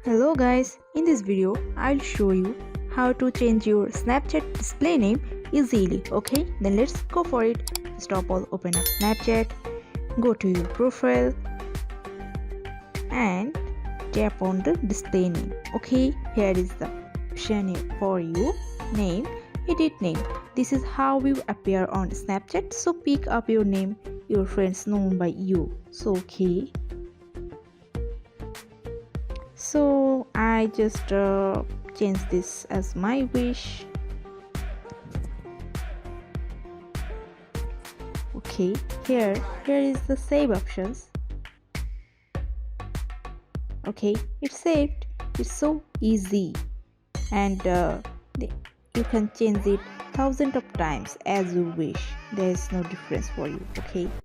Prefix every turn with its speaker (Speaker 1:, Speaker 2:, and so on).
Speaker 1: Hello guys, in this video I'll show you how to change your Snapchat display name easily. Okay, then let's go for it. First of all, open up Snapchat, go to your profile and tap on the display name. Okay, here is the option for you. Name, edit name. This is how you appear on Snapchat, so pick up your name your friends known by you. So okay, so I just change this as my wish. Okay, here is the save options. Okay, it's saved. It's so easy, and you can change it thousands of times as you wish. There is no difference for you. Okay.